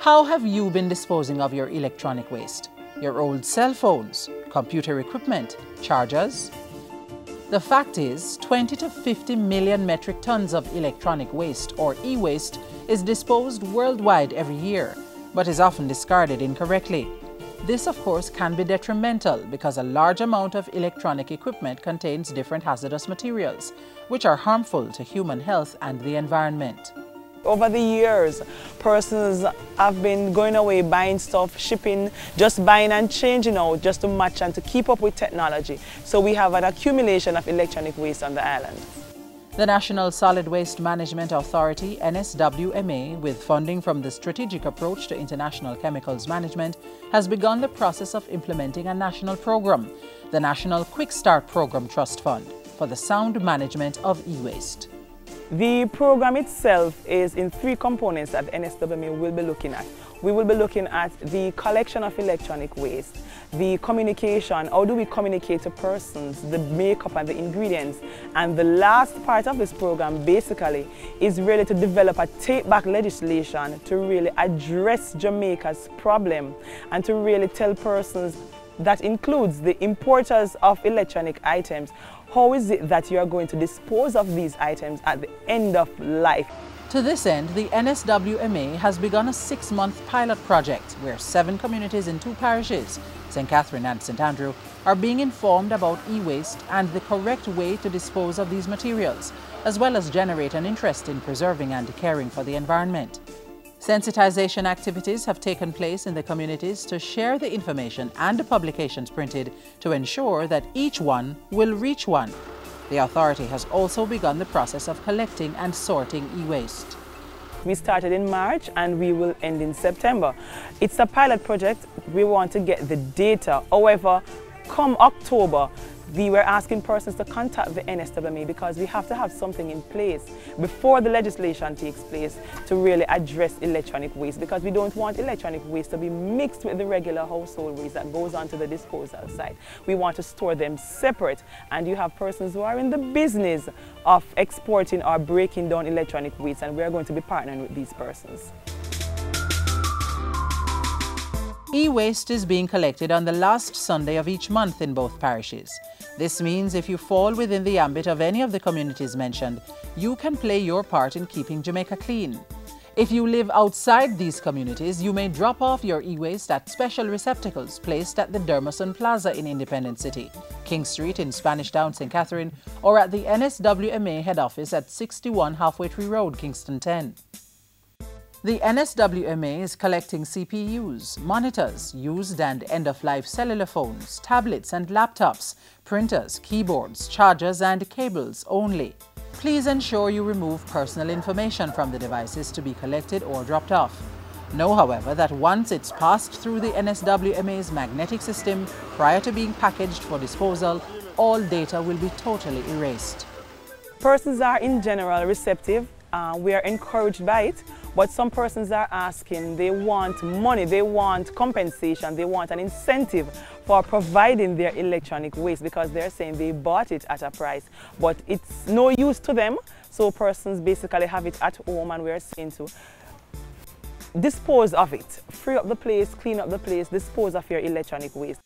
How have you been disposing of your electronic waste? Your old cell phones, computer equipment, chargers? The fact is, 20 to 50 million metric tons of electronic waste, or e-waste, is disposed worldwide every year, but is often discarded incorrectly. This, of course, can be detrimental because a large amount of electronic equipment contains different hazardous materials, which are harmful to human health and the environment. Over the years, persons have been going away buying stuff, shipping, just buying and changing out just to match and to keep up with technology. So we have an accumulation of electronic waste on the island. The National Solid Waste Management Authority, NSWMA, with funding from the Strategic Approach to International Chemicals Management, has begun the process of implementing a national program, the National Quick Start Program Trust Fund, for the sound management of e-waste. The program itself is in three components that NSWMA will be looking at. We will be looking at the collection of electronic waste, the communication, how do we communicate to persons, the makeup and the ingredients, and the last part of this program basically is really to develop a take-back legislation to really address Jamaica's problem and to really tell persons, that includes the importers of electronic items, how is it that you are going to dispose of these items at the end of life? To this end, the NSWMA has begun a 6-month pilot project where 7 communities in 2 parishes, St. Catherine and St. Andrew, are being informed about e-waste and the correct way to dispose of these materials, as well as generate an interest in preserving and caring for the environment. Sensitization activities have taken place in the communities to share the information and the publications printed to ensure that each one will reach one. The authority has also begun the process of collecting and sorting e-waste. We started in March and we will end in September. It's a pilot project. We want to get the data. However, come October, we were asking persons to contact the NSWMA because we have to have something in place before the legislation takes place to really address electronic waste, because we don't want electronic waste to be mixed with the regular household waste that goes onto the disposal site. We want to store them separate, and you have persons who are in the business of exporting or breaking down electronic waste, and we are going to be partnering with these persons. E-waste is being collected on the last Sunday of each month in both parishes. This means if you fall within the ambit of any of the communities mentioned, you can play your part in keeping Jamaica clean. If you live outside these communities, you may drop off your e-waste at special receptacles placed at the Dermason Plaza in Independent City, King Street in Spanish Town, St. Catherine, or at the NSWMA head office at 61 Halfway Tree Road, Kingston 10. The NSWMA is collecting CPUs, monitors, used and end-of-life cellular phones, tablets and laptops, printers, keyboards, chargers and cables only. Please ensure you remove personal information from the devices to be collected or dropped off. Know, however, that once it's passed through the NSWMA's magnetic system prior to being packaged for disposal, all data will be totally erased. Persons are in general receptive. We are encouraged by it, but some persons are asking, they want money, they want compensation, they want an incentive for providing their electronic waste because they're saying they bought it at a price, but it's no use to them. So persons basically have it at home, and we're saying to dispose of it, free up the place, clean up the place, dispose of your electronic waste.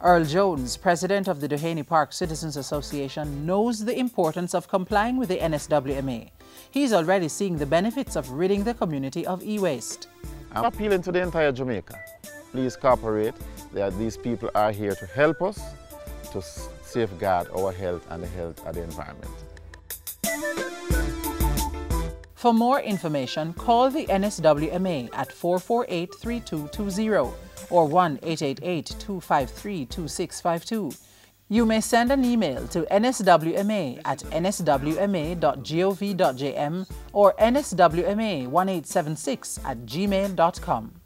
Earl Jones, president of the Duhaney Park Citizens Association, knows the importance of complying with the NSWMA. He's already seeing the benefits of ridding the community of e-waste. I'm appealing to the entire Jamaica. Please cooperate. These people are here to help us to safeguard our health and the health of the environment. For more information, call the NSWMA at 448-3220 or 1-888-253-2652. You may send an email to nswma@nswma.gov.jm or nswma1876@gmail.com.